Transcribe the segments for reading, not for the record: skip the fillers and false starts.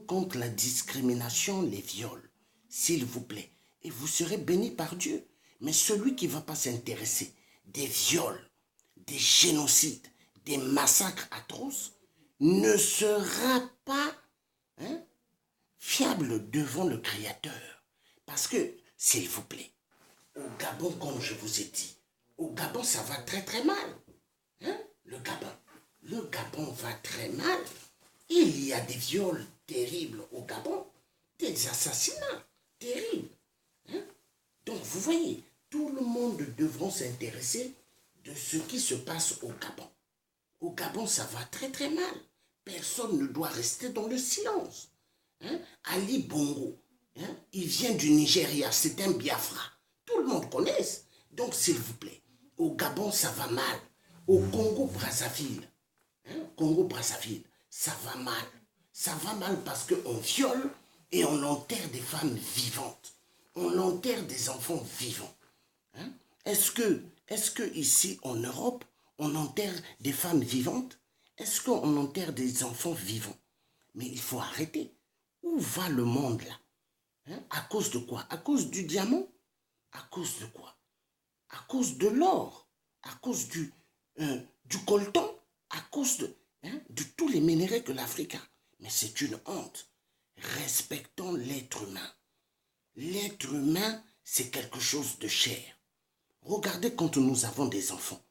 contre la discrimination, les viols, s'il vous plaît. Et vous serez bénis par Dieu. Mais celui qui ne va pas s'intéresser des viols, des génocides, des massacres atroces, ne sera pas fiable devant le Créateur. Parce que, s'il vous plaît, au Gabon, comme je vous ai dit, au Gabon, ça va très très mal. Le Gabon va très mal. Il y a des viols terribles au Gabon, des assassinats terribles. Donc, vous voyez, tout le monde devra s'intéresser de ce qui se passe au Gabon. Au Gabon, ça va très très mal. Personne ne doit rester dans le silence. Ali Bongo, il vient du Nigeria, c'est un Biafra. Tout le monde connaît. Donc, s'il vous plaît, au Gabon, ça va mal. Au Congo-Brazzaville, ça va mal. Ça va mal parce qu'on viole et on enterre des femmes vivantes. On enterre des enfants vivants. Est-ce que ici en Europe, on enterre des femmes vivantes? Est-ce qu'on enterre des enfants vivants? Mais il faut arrêter. Où va le monde là? À cause de quoi? À cause du diamant? À cause de quoi? À cause de l'or? À cause du coltan? À cause de tous les minéraux que l'Afrique a? Mais c'est une honte. Respectons l'être humain. L'être humain, c'est quelque chose de cher. Regardez quand nous avons des enfants.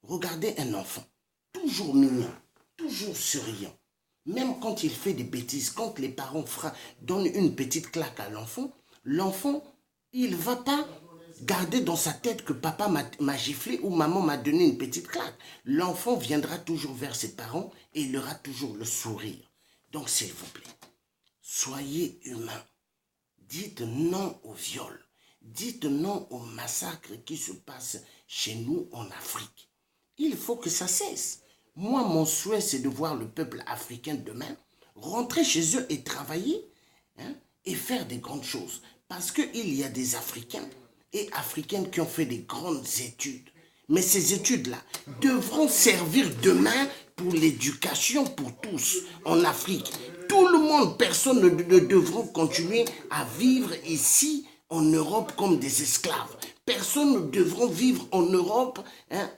Regardez un enfant, toujours mignon, toujours souriant. Même quand il fait des bêtises, quand les parents donnent une petite claque à l'enfant, il ne va pas garder dans sa tête que papa m'a giflé ou maman m'a donné une petite claque. L'enfant viendra toujours vers ses parents et il aura toujours le sourire. Donc s'il vous plaît, soyez humains. Dites non au viol. Dites non au massacre qui se passe chez nous en Afrique. Il faut que ça cesse. Moi, mon souhait, c'est de voir le peuple africain demain rentrer chez eux et travailler et faire des grandes choses. Parce qu'il y a des Africains et Africaines qui ont fait des grandes études. Mais ces études-là devront servir demain pour l'éducation pour tous en Afrique. Tout le monde, personne ne devra continuer à vivre ici en Europe comme des esclaves. Personne ne devra vivre en Europe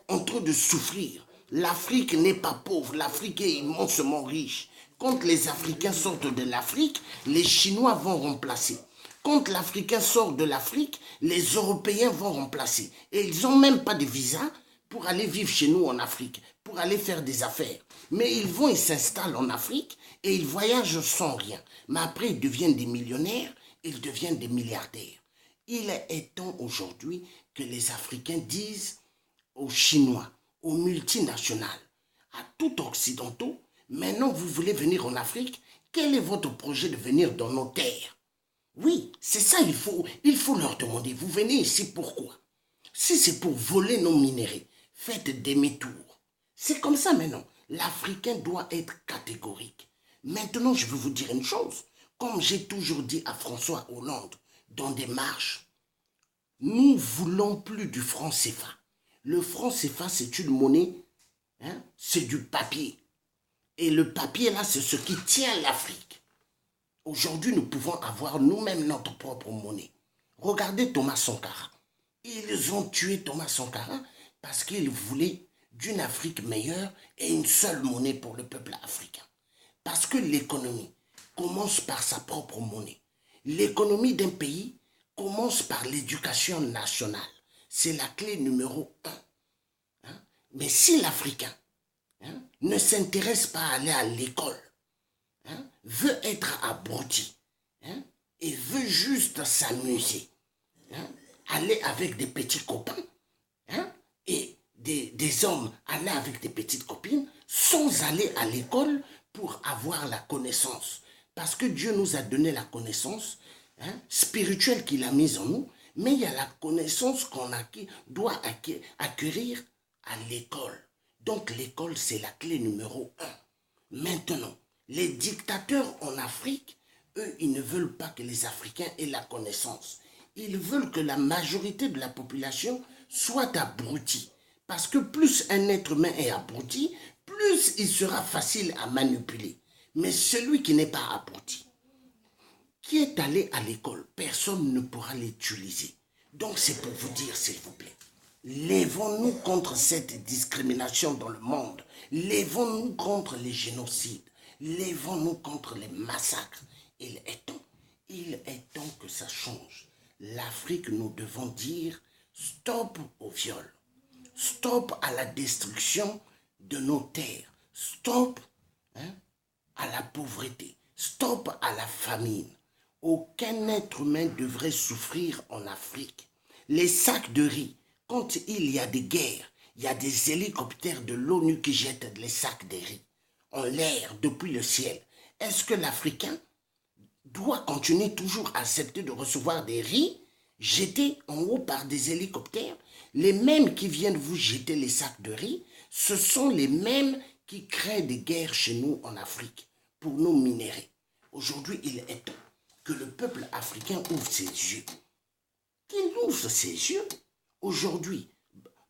en train de souffrir. L'Afrique n'est pas pauvre, l'Afrique est immensement riche. Quand les Africains sortent de l'Afrique, les Chinois vont remplacer. Quand l'Africain sort de l'Afrique, les Européens vont remplacer. Et ils n'ont même pas de visa pour aller vivre chez nous en Afrique, pour aller faire des affaires. Mais ils s'installent en Afrique et ils voyagent sans rien. Mais après, ils deviennent des millionnaires, ils deviennent des milliardaires. Il est temps aujourd'hui que les Africains disent aux Chinois, aux multinationales, à tout occidentaux, maintenant vous voulez venir en Afrique, quel est votre projet de venir dans nos terres? Oui, c'est ça, il faut leur demander, vous venez ici pourquoi? Si c'est pour voler nos minéraux, faites demi-tour. C'est comme ça maintenant. L'Africain doit être catégorique. Maintenant, je vais vous dire une chose. Comme j'ai toujours dit à François Hollande dans des marches, nous ne voulons plus du franc CFA. Le franc CFA, c'est une monnaie, c'est du papier. Et le papier, là, c'est ce qui tient l'Afrique. Aujourd'hui, nous pouvons avoir nous-mêmes notre propre monnaie. Regardez Thomas Sankara. Ils ont tué Thomas Sankara parce qu'ils voulaient d'une Afrique meilleure et une seule monnaie pour le peuple africain. Parce que l'économie commence par sa propre monnaie. L'économie d'un pays commence par l'éducation nationale. C'est la clé numéro 1. Mais si l'Africain ne s'intéresse pas à aller à l'école, veut être abruti et veut juste s'amuser, aller avec des petits copains et des hommes aller avec des petites copines sans aller à l'école pour avoir la connaissance. Parce que Dieu nous a donné la connaissance spirituelle qu'il a mise en nous, mais il y a la connaissance qu'on doit acquérir à l'école. Donc l'école, c'est la clé numéro 1. Maintenant, les dictateurs en Afrique, eux, ils ne veulent pas que les Africains aient la connaissance. Ils veulent que la majorité de la population soit abrutie. Parce que plus un être humain est abruti, plus il sera facile à manipuler. Mais celui qui n'est pas abruti, qui est allé à l'école, personne ne pourra l'utiliser. Donc c'est pour vous dire, s'il vous plaît, lèvons-nous contre cette discrimination dans le monde. Lèvons-nous contre les génocides. Lèvons-nous contre les massacres. Il est temps que ça change. L'Afrique, nous devons dire stop au viol. Stop à la destruction de nos terres. Stop à la pauvreté. Stop à la famine. Aucun être humain devrait souffrir en Afrique. Les sacs de riz, quand il y a des guerres, il y a des hélicoptères de l'ONU qui jettent les sacs de riz en l'air depuis le ciel. Est-ce que l'Africain doit continuer toujours à accepter de recevoir des riz jetés en haut par des hélicoptères? Les mêmes qui viennent vous jeter les sacs de riz, ce sont les mêmes qui créent des guerres chez nous en Afrique pour nous minerais. Aujourd'hui, il est temps que le peuple africain ouvre ses yeux. Qu'il ouvre ses yeux. Aujourd'hui,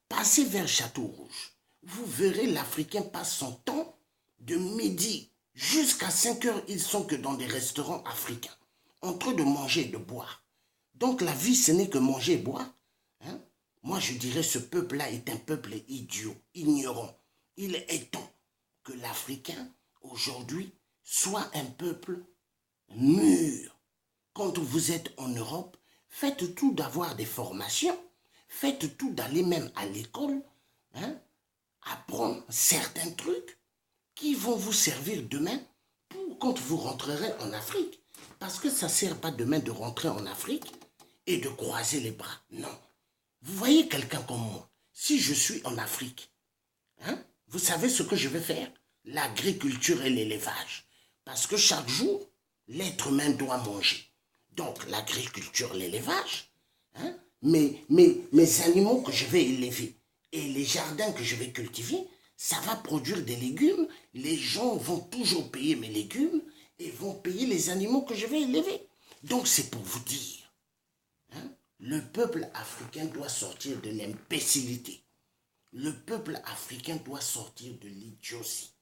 passez vers Château Rouge. Vous verrez l'Africain passe son temps de midi jusqu'à 5 heures. Ils sont que dans des restaurants africains, en train de manger et de boire. Donc la vie, ce n'est que manger et boire. Moi, je dirais ce peuple-là est un peuple idiot, ignorant. Il est temps que l'Africain, aujourd'hui, soit un peuple mûr. Quand vous êtes en Europe, faites tout d'avoir des formations, faites tout d'aller même à l'école, apprendre certains trucs qui vont vous servir demain pour quand vous rentrerez en Afrique. Parce que ça ne sert pas demain de rentrer en Afrique et de croiser les bras. Non. Vous voyez quelqu'un comme moi, si je suis en Afrique, vous savez ce que je vais faire? L'agriculture et l'élevage. Parce que chaque jour, l'être humain doit manger. Donc l'agriculture, l'élevage, mes animaux que je vais élever et les jardins que je vais cultiver, ça va produire des légumes. Les gens vont toujours payer mes légumes et vont payer les animaux que je vais élever. Donc c'est pour vous dire, le peuple africain doit sortir de l'imbécilité. Le peuple africain doit sortir de l'idiotie.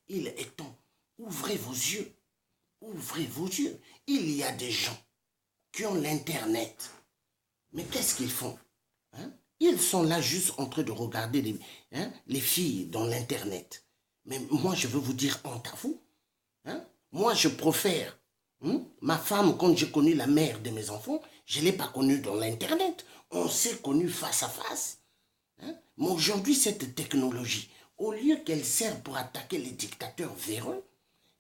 Il est temps. Ouvrez vos yeux. Ouvrez vos yeux. Il y a des gens qui ont l'Internet. Mais qu'est-ce qu'ils font? Ils sont là juste en train de regarder les filles dans l'Internet. Mais moi, je veux vous dire honte à vous. Moi, je préfère ma femme, quand j'ai connu la mère de mes enfants, je ne l'ai pas connue dans l'Internet. On s'est connus face à face. Mais aujourd'hui, cette technologie, au lieu qu'elle sert pour attaquer les dictateurs véreux,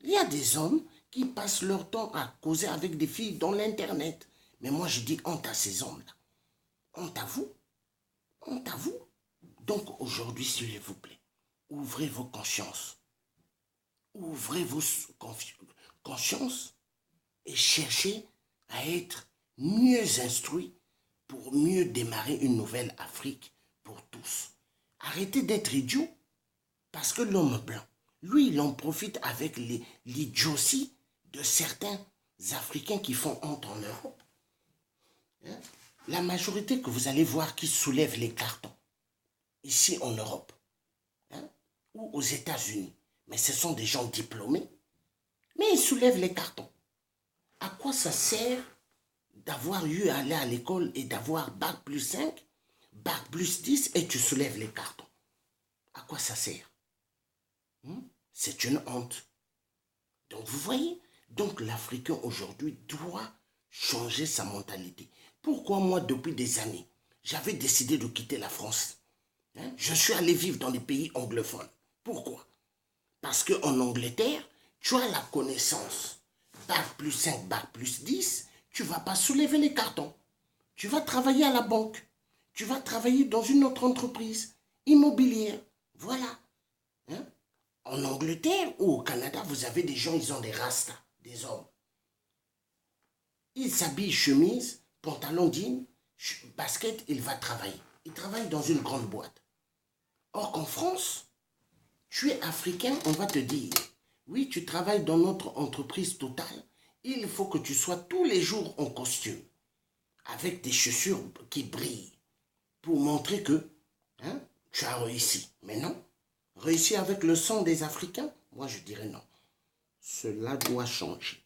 il y a des hommes qui passent leur temps à causer avec des filles dans l'Internet. Mais moi, je dis honte à ces hommes-là. Honte à vous. Honte à vous. Donc aujourd'hui, s'il vous plaît, ouvrez vos consciences. Ouvrez vos consciences et cherchez à être mieux instruits pour mieux démarrer une nouvelle Afrique pour tous. Arrêtez d'être idiot parce que l'homme blanc, lui, il en profite avec l'idiotie de certains Africains qui font honte en Europe. La majorité que vous allez voir qui soulèvent les cartons, ici en Europe, ou aux États-Unis, mais ce sont des gens diplômés, mais ils soulèvent les cartons. À quoi ça sert d'avoir eu à aller à l'école et d'avoir bac plus 5, bac plus 10 et tu soulèves les cartons? À quoi ça sert? C'est une honte. Donc vous voyez, donc l'Africain aujourd'hui doit changer sa mentalité. Pourquoi moi, depuis des années, j'avais décidé de quitter la France? Je suis allé vivre dans les pays anglophones. Pourquoi? Parce qu'en Angleterre, tu as la connaissance. Bac plus 5, bac plus 10, tu ne vas pas soulever les cartons. Tu vas travailler à la banque. Tu vas travailler dans une autre entreprise immobilière. Voilà. En Angleterre ou au Canada, vous avez des gens, ils ont des rastas, des hommes. Ils s'habillent chemise, pantalon jean, basket, il va travailler. Il travaille dans une grande boîte. Or qu'en France, tu es africain, on va te dire, oui, tu travailles dans notre entreprise Total, il faut que tu sois tous les jours en costume, avec des chaussures qui brillent, pour montrer que tu as réussi. Mais non, réussir avec le sang des Africains, moi je dirais non. Cela doit changer.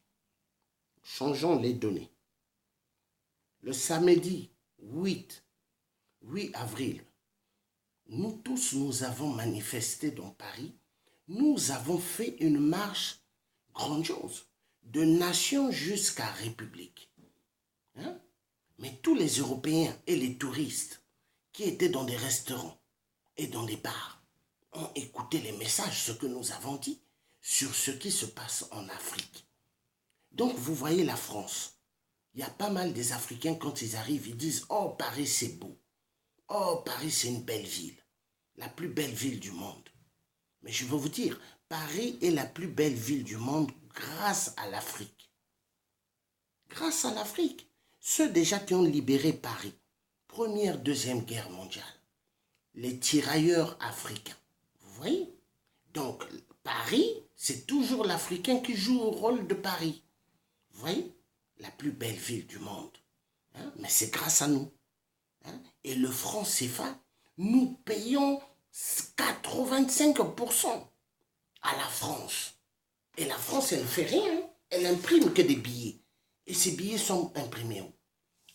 changeons les données. Le samedi 8 avril, nous tous, nous avons manifesté dans Paris. Nous avons fait une marche grandiose, de nation jusqu'à République. Hein? Mais tous les Européens et les touristes qui étaient dans des restaurants et dans des bars ont écouté les messages, ce que nous avons dit, sur ce qui se passe en Afrique. Donc, vous voyez la France. Il y a pas mal des Africains, quand ils arrivent, ils disent « Oh, Paris, c'est beau. Oh, Paris, c'est une belle ville. La plus belle ville du monde. » Mais je veux vous dire, Paris est la plus belle ville du monde grâce à l'Afrique. Grâce à l'Afrique. Ceux déjà qui ont libéré Paris, Première, Deuxième Guerre mondiale, les tirailleurs africains. Vous voyez? Donc, Paris, c'est toujours l'Africain qui joue au rôle de Paris. Vous voyez? La plus belle ville du monde. Hein? Mais c'est grâce à nous. Hein? Et le franc CFA, nous payons 85% à la France. Et la France, elle ne fait rien. Elle imprime que des billets. Et ces billets sont imprimés où?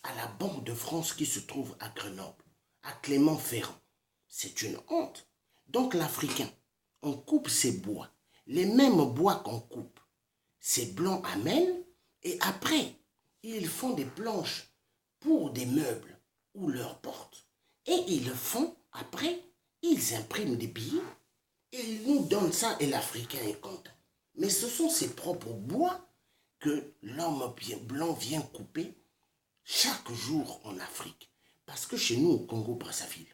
À la Banque de France qui se trouve à Grenoble, à Clermont-Ferrand. C'est une honte. Donc l'Africain, on coupe ses bois. Les mêmes bois qu'on coupe, ces blancs amènent et après, ils font des planches pour des meubles ou leurs portes. Et ils le font après, ils impriment des billets et ils nous donnent ça et l'Africain est content. Mais ce sont ses propres bois que l'homme blanc vient couper chaque jour en Afrique. Parce que chez nous, au Congo-Brazzaville,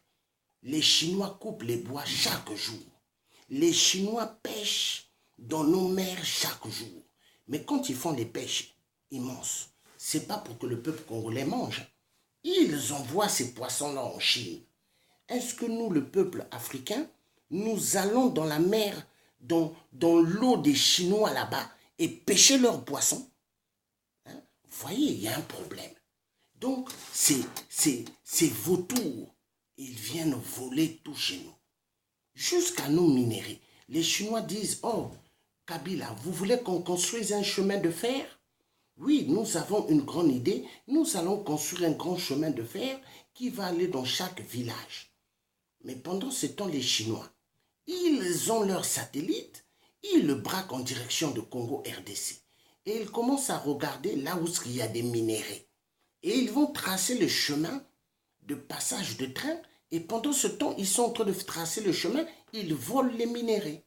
les Chinois coupent les bois chaque jour. Les Chinois pêchent dans nos mers chaque jour. Mais quand ils font des pêches immenses, c'est pas pour que le peuple congolais mange. Ils envoient ces poissons-là en Chine. Est-ce que nous, le peuple africain, nous allons dans la mer, dans l'eau des Chinois là-bas et pêcher leurs poissons? Hein? Vous voyez, il y a un problème. Donc, ces vautours, ils viennent voler tout chez nous. Jusqu'à nous minerais. Les Chinois disent, oh, Kabila, vous voulez qu'on construise un chemin de fer? Oui, nous avons une grande idée. Nous allons construire un grand chemin de fer qui va aller dans chaque village. Mais pendant ce temps, les Chinois, ils ont leur satellite, ils le braquent en direction de Congo-RDC. Et ils commencent à regarder là où il y a des minéraux. Et ils vont tracer le chemin de passage de train. Et pendant ce temps, ils sont en train de tracer le chemin. Ils volent les minéraux.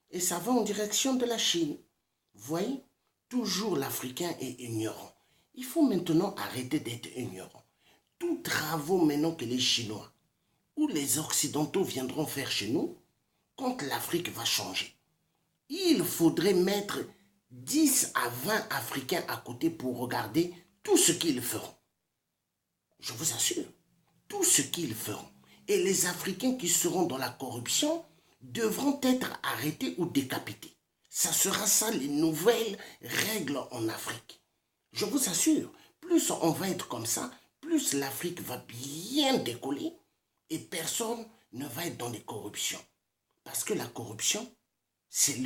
Et ça va en direction de la Chine. Vous voyez? Toujours l'Africain est ignorant. Il faut maintenant arrêter d'être ignorant. Tous travaux maintenant que les Chinois ou les Occidentaux viendront faire chez nous, quand l'Afrique va changer, il faudrait mettre 10 à 20 Africains à côté pour regarder tout ce qu'ils feront. Je vous assure, tout ce qu'ils feront. Et les Africains qui seront dans la corruption devront être arrêtés ou décapités. Ça sera ça les nouvelles règles en Afrique. Je vous assure, plus on va être comme ça, plus l'Afrique va bien décoller et personne ne va être dans les corruptions. Parce que la corruption, c'est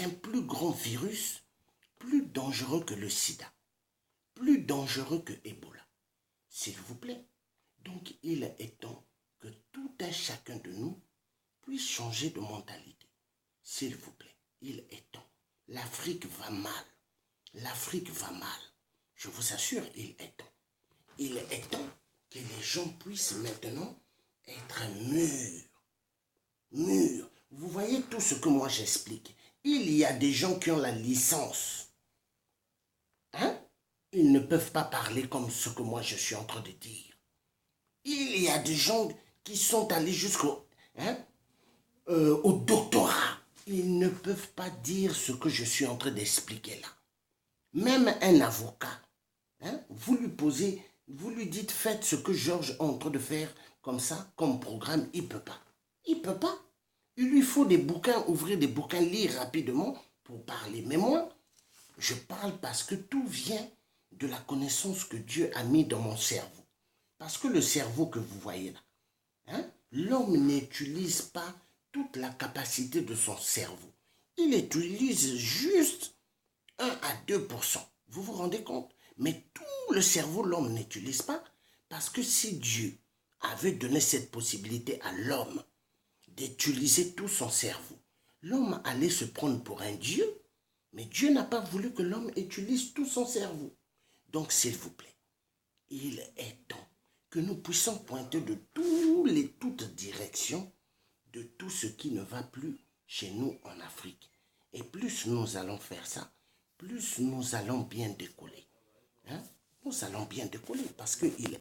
un plus grand virus, plus dangereux que le sida, plus dangereux que Ebola. S'il vous plaît. Donc, il est temps que tout un chacun de nous puisse changer de mentalité. S'il vous plaît, il est temps. L'Afrique va mal. L'Afrique va mal. Je vous assure, il est temps. Il est temps que les gens puissent maintenant être mûrs. Mûrs. Vous voyez tout ce que moi j'explique. Il y a des gens qui ont la licence. Hein? Ils ne peuvent pas parler comme ce que moi je suis en train de dire. Il y a des gens qui sont allés jusqu'au au doctorat. Ils ne peuvent pas dire ce que je suis en train d'expliquer là. Même un avocat, vous lui posez, vous lui dites faites ce que Georges est en train de faire comme ça, comme programme, il ne peut pas. Il ne peut pas. Il lui faut des bouquins, ouvrir des bouquins, lire rapidement pour parler. Mais moi, je parle parce que tout vient de la connaissance que Dieu a mis dans mon cerveau. Parce que le cerveau que vous voyez là, l'homme n'utilise pas toute la capacité de son cerveau. Il utilise juste 1 à 2%. Vous vous rendez compte? Mais tout le cerveau, l'homme n'utilise pas. Parce que si Dieu avait donné cette possibilité à l'homme d'utiliser tout son cerveau, l'homme allait se prendre pour un Dieu. Mais Dieu n'a pas voulu que l'homme utilise tout son cerveau. Donc, s'il vous plaît, il est temps que nous puissions pointer de toutes directions de tout ce qui ne va plus chez nous en Afrique. Et plus nous allons faire ça, plus nous allons bien décoller. Hein? Nous allons bien décoller parce qu'il